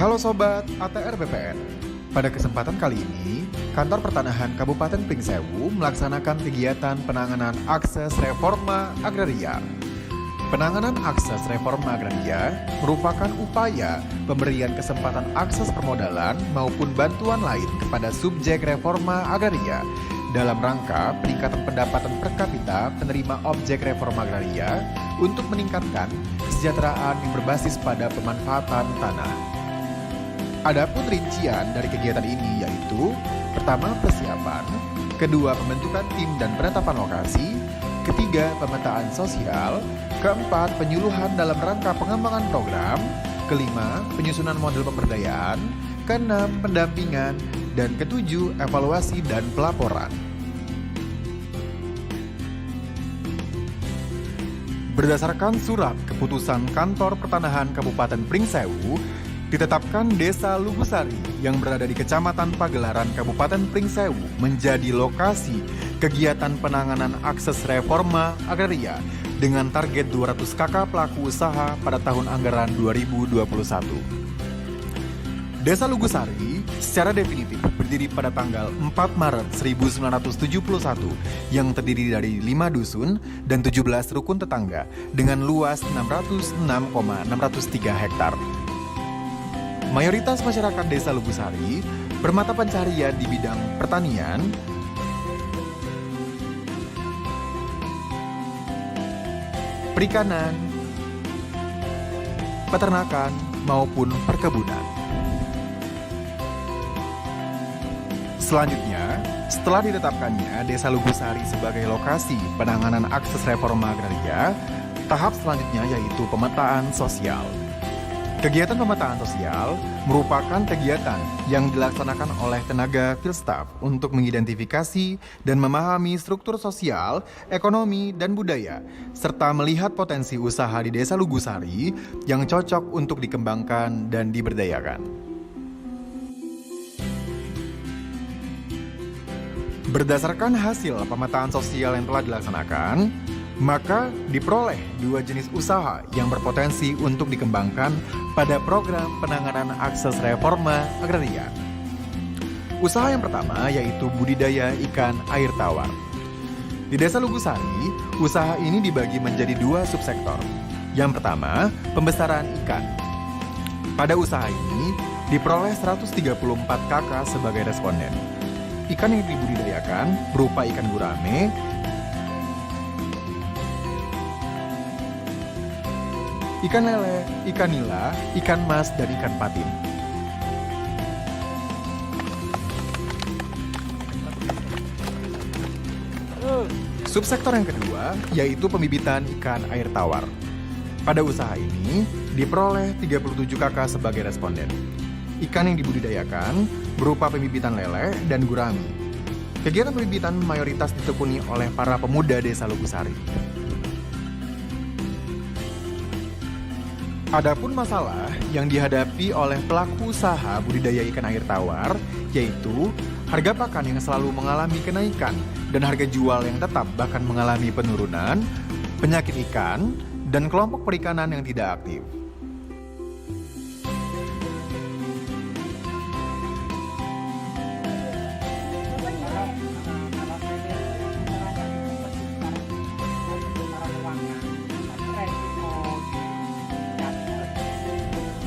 Halo Sobat ATR BPN. Pada kesempatan kali ini, Kantor Pertanahan Kabupaten Pringsewu melaksanakan kegiatan penanganan akses reforma agraria. Penanganan akses reforma agraria merupakan upaya pemberian kesempatan akses permodalan maupun bantuan lain kepada subjek reforma agraria dalam rangka peningkatan pendapatan per kapita penerima objek reforma agraria untuk meningkatkan kesejahteraan yang berbasis pada pemanfaatan tanah. Adapun rincian dari kegiatan ini yaitu: pertama, persiapan; kedua, pembentukan tim dan penetapan lokasi; ketiga, pemetaan sosial; keempat, penyuluhan dalam rangka pengembangan program; kelima, penyusunan model pemberdayaan; keenam, pendampingan; dan ketujuh, evaluasi dan pelaporan. Berdasarkan surat keputusan Kantor Pertanahan Kabupaten Pringsewu, ditetapkan Desa Lugusari yang berada di Kecamatan Pagelaran, Kabupaten Pringsewu menjadi lokasi kegiatan penanganan akses reforma agraria dengan target 200 KK pelaku usaha pada tahun anggaran 2021. Desa Lugusari secara definitif berdiri pada tanggal 4 Maret 1971 yang terdiri dari 5 dusun dan 17 rukun tetangga dengan luas 606,603 hektar. Mayoritas masyarakat Desa Lugusari bermata pencaharian di bidang pertanian, perikanan, peternakan, maupun perkebunan. Selanjutnya, setelah ditetapkannya Desa Lugusari sebagai lokasi penanganan akses reforma agraria, tahap selanjutnya yaitu pemetaan sosial. Kegiatan pemetaan sosial merupakan kegiatan yang dilaksanakan oleh tenaga field staff untuk mengidentifikasi dan memahami struktur sosial, ekonomi, dan budaya, serta melihat potensi usaha di Desa Lugusari yang cocok untuk dikembangkan dan diberdayakan. Berdasarkan hasil pemetaan sosial yang telah dilaksanakan, maka diperoleh 2 jenis usaha yang berpotensi untuk dikembangkan pada program penanganan akses reforma agraria. Usaha yang pertama yaitu budidaya ikan air tawar. Di Desa Lugusari, usaha ini dibagi menjadi 2 subsektor. Yang pertama, pembesaran ikan. Pada usaha ini diperoleh 134 KK sebagai responden. Ikan yang dibudidayakan berupa ikan gurame, ikan lele, ikan nila, ikan mas, dan ikan patin. Subsektor yang kedua yaitu pembibitan ikan air tawar. Pada usaha ini diperoleh 37 KK sebagai responden. Ikan yang dibudidayakan berupa pembibitan lele dan gurami. Kegiatan pembibitan mayoritas ditekuni oleh para pemuda Desa Lugusari. Adapun masalah yang dihadapi oleh pelaku usaha budidaya ikan air tawar yaitu harga pakan yang selalu mengalami kenaikan dan harga jual yang tetap bahkan mengalami penurunan, penyakit ikan, dan kelompok perikanan yang tidak aktif.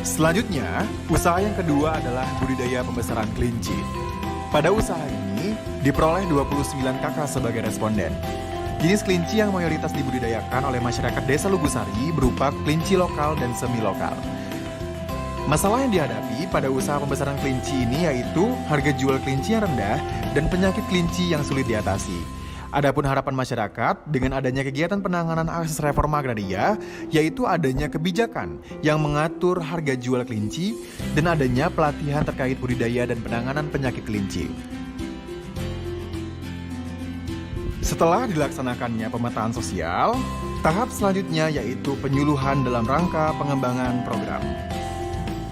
Selanjutnya, usaha yang kedua adalah budidaya pembesaran kelinci. Pada usaha ini, diperoleh 29 KK sebagai responden. Jenis kelinci yang mayoritas dibudidayakan oleh masyarakat Desa Lugusari berupa kelinci lokal dan semi-lokal. Masalah yang dihadapi pada usaha pembesaran kelinci ini yaitu harga jual kelinci yang rendah dan penyakit kelinci yang sulit diatasi. Adapun harapan masyarakat dengan adanya kegiatan penanganan akses reforma agraria yaitu adanya kebijakan yang mengatur harga jual kelinci dan adanya pelatihan terkait budidaya dan penanganan penyakit kelinci. Setelah dilaksanakannya pemetaan sosial, tahap selanjutnya yaitu penyuluhan dalam rangka pengembangan program.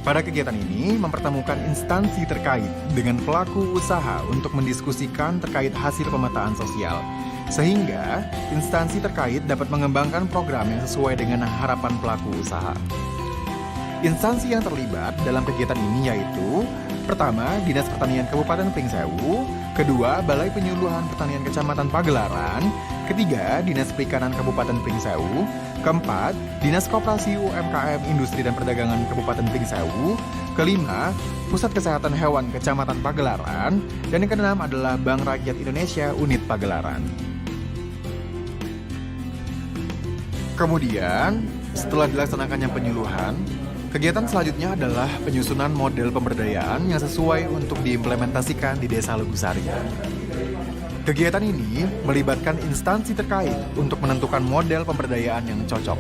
Pada kegiatan ini mempertemukan instansi terkait dengan pelaku usaha untuk mendiskusikan terkait hasil pemetaan sosial, sehingga instansi terkait dapat mengembangkan program yang sesuai dengan harapan pelaku usaha. Instansi yang terlibat dalam kegiatan ini yaitu pertama, Dinas Pertanian Kabupaten Pringsewu, kedua, Balai Penyuluhan Pertanian Kecamatan Pagelaran, ketiga, Dinas Perikanan Kabupaten Pringsewu, keempat, Dinas Koperasi UMKM Industri dan Perdagangan Kabupaten Pringsewu, kelima, Pusat Kesehatan Hewan Kecamatan Pagelaran, dan yang keenam adalah Bank Rakyat Indonesia Unit Pagelaran. Kemudian, setelah dilaksanakannya penyuluhan, kegiatan selanjutnya adalah penyusunan model pemberdayaan yang sesuai untuk diimplementasikan di Desa Lugusari. Kegiatan ini melibatkan instansi terkait untuk menentukan model pemberdayaan yang cocok.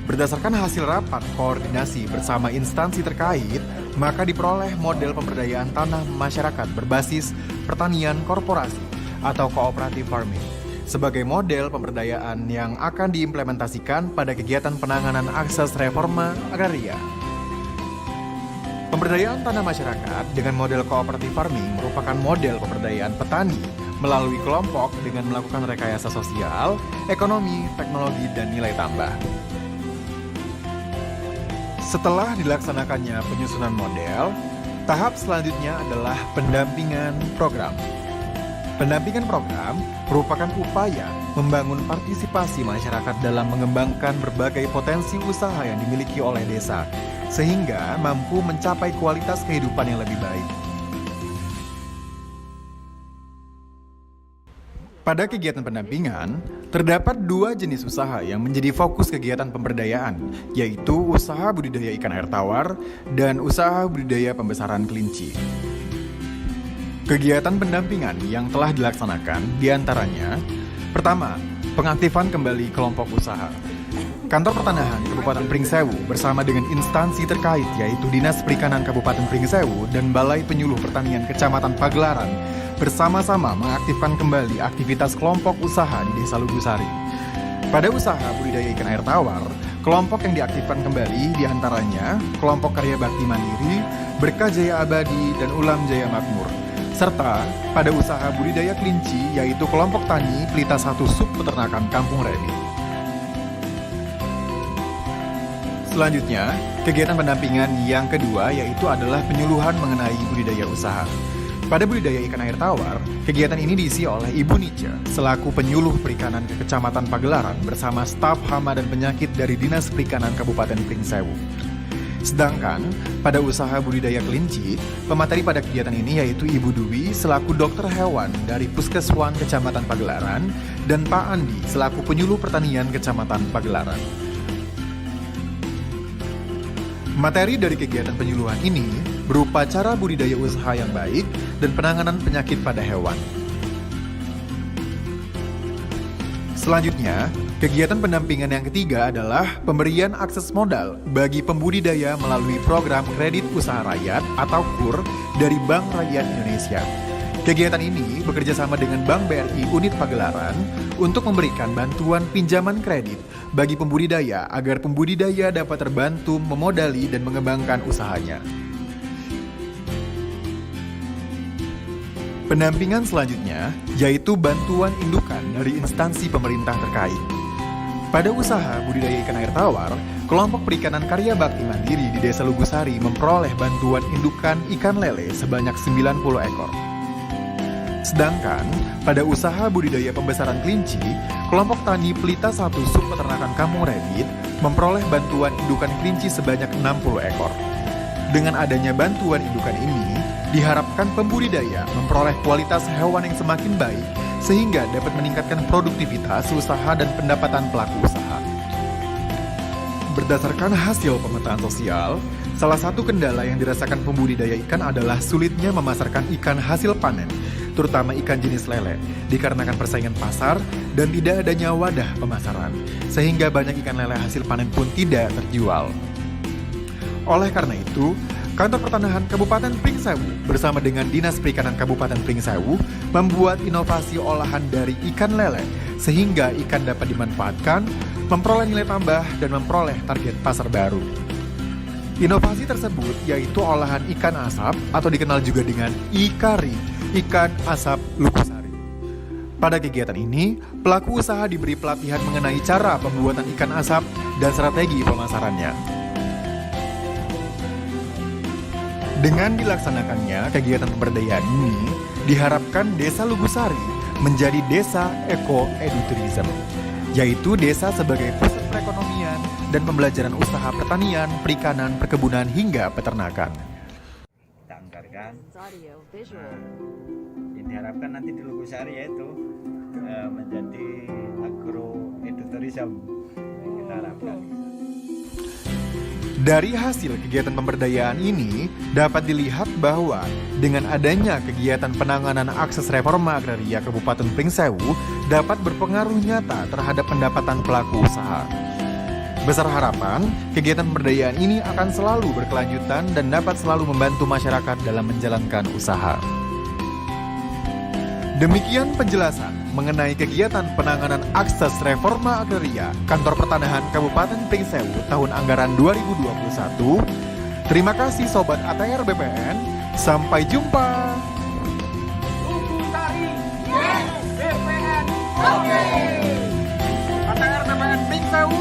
Berdasarkan hasil rapat koordinasi bersama instansi terkait, maka diperoleh model pemberdayaan tanah masyarakat berbasis pertanian korporasi atau cooperative farming sebagai model pemberdayaan yang akan diimplementasikan pada kegiatan penanganan akses reforma agraria. Pemberdayaan tanah masyarakat dengan model cooperative farming merupakan model pemberdayaan petani melalui kelompok dengan melakukan rekayasa sosial, ekonomi, teknologi, dan nilai tambah. Setelah dilaksanakannya penyusunan model, tahap selanjutnya adalah pendampingan program. Pendampingan program merupakan upaya membangun partisipasi masyarakat dalam mengembangkan berbagai potensi usaha yang dimiliki oleh desa, sehingga mampu mencapai kualitas kehidupan yang lebih baik. Pada kegiatan pendampingan, terdapat dua jenis usaha yang menjadi fokus kegiatan pemberdayaan, yaitu usaha budidaya ikan air tawar dan usaha budidaya pembesaran kelinci. Kegiatan pendampingan yang telah dilaksanakan diantaranya, pertama, pengaktifan kembali kelompok usaha. Kantor Pertanahan Kabupaten Pringsewu bersama dengan instansi terkait yaitu Dinas Perikanan Kabupaten Pringsewu dan Balai Penyuluh Pertanian Kecamatan Pagelaran bersama-sama mengaktifkan kembali aktivitas kelompok usaha di Desa Lugusari. Pada usaha budidaya ikan air tawar, kelompok yang diaktifkan kembali diantaranya kelompok Karya Bakti Mandiri, Berkah Jaya Abadi, dan Ulam Jaya Makmur. Serta pada usaha budidaya kelinci yaitu kelompok tani Pelita 1 Sub Peternakan Kampung Redi. Selanjutnya, kegiatan pendampingan yang kedua yaitu adalah penyuluhan mengenai budidaya usaha. Pada budidaya ikan air tawar, kegiatan ini diisi oleh Ibu Nica selaku penyuluh perikanan ke Kecamatan Pagelaran bersama staf hama dan penyakit dari Dinas Perikanan Kabupaten Pringsewu. Sedangkan pada usaha budidaya kelinci, pemateri pada kegiatan ini yaitu Ibu Dwi selaku dokter hewan dari Puskeswan Kecamatan Pagelaran dan Pak Andi selaku penyuluh pertanian Kecamatan Pagelaran. Materi dari kegiatan penyuluhan ini berupa cara budidaya usaha yang baik dan penanganan penyakit pada hewan. Selanjutnya, kegiatan pendampingan yang ketiga adalah pemberian akses modal bagi pembudidaya melalui program kredit usaha rakyat atau KUR dari Bank Rakyat Indonesia. Kegiatan ini bekerja sama dengan Bank BRI Unit Pagelaran untuk memberikan bantuan pinjaman kredit bagi pembudidaya agar pembudidaya dapat terbantu memodali dan mengembangkan usahanya. Pendampingan selanjutnya yaitu bantuan indukan dari instansi pemerintah terkait. Pada usaha budidaya ikan air tawar, kelompok perikanan Karya Bakti Mandiri di Desa Lugusari memperoleh bantuan indukan ikan lele sebanyak 90 ekor. Sedangkan pada usaha budidaya pembesaran kelinci, kelompok tani Pelita 1 Sub Peternakan Kampung Redi memperoleh bantuan indukan kelinci sebanyak 60 ekor. Dengan adanya bantuan indukan ini, diharapkan pembudidaya memperoleh kualitas hewan yang semakin baik sehingga dapat meningkatkan produktivitas usaha dan pendapatan pelaku usaha. Berdasarkan hasil pemetaan sosial, salah satu kendala yang dirasakan pembudidaya ikan adalah sulitnya memasarkan ikan hasil panen, terutama ikan jenis lele, dikarenakan persaingan pasar dan tidak adanya wadah pemasaran, sehingga banyak ikan lele hasil panen pun tidak terjual. Oleh karena itu, Kantor Pertanahan Kabupaten Pringsewu bersama dengan Dinas Perikanan Kabupaten Pringsewu membuat inovasi olahan dari ikan lele sehingga ikan dapat dimanfaatkan, memperoleh nilai tambah, dan memperoleh target pasar baru. Inovasi tersebut yaitu olahan ikan asap atau dikenal juga dengan ikari, ikan asap Lugusari. Pada kegiatan ini, pelaku usaha diberi pelatihan mengenai cara pembuatan ikan asap dan strategi pemasarannya. Dengan dilaksanakannya kegiatan pemberdayaan ini, diharapkan Desa Lugusari menjadi desa eko-edutourism, yaitu desa sebagai pusat perekonomian dan pembelajaran usaha pertanian, perikanan, perkebunan, hingga peternakan. Kita anggarkan. Yang diharapkan nanti di Lugusari yaitu menjadi agro-edutourism. Kita harapkan. Dari hasil kegiatan pemberdayaan ini, dapat dilihat bahwa dengan adanya kegiatan penanganan akses reforma agraria Kabupaten Pringsewu dapat berpengaruh nyata terhadap pendapatan pelaku usaha. Besar harapan, kegiatan pemberdayaan ini akan selalu berkelanjutan dan dapat selalu membantu masyarakat dalam menjalankan usaha. Demikian penjelasan mengenai kegiatan penanganan akses reforma agraria Kantor Pertanahan Kabupaten Pringsewu tahun anggaran 2021. Terima kasih Sobat ATR BPN. Sampai jumpa. Lugusari, yes, BPN, oke. ATR BPN Pringsewu,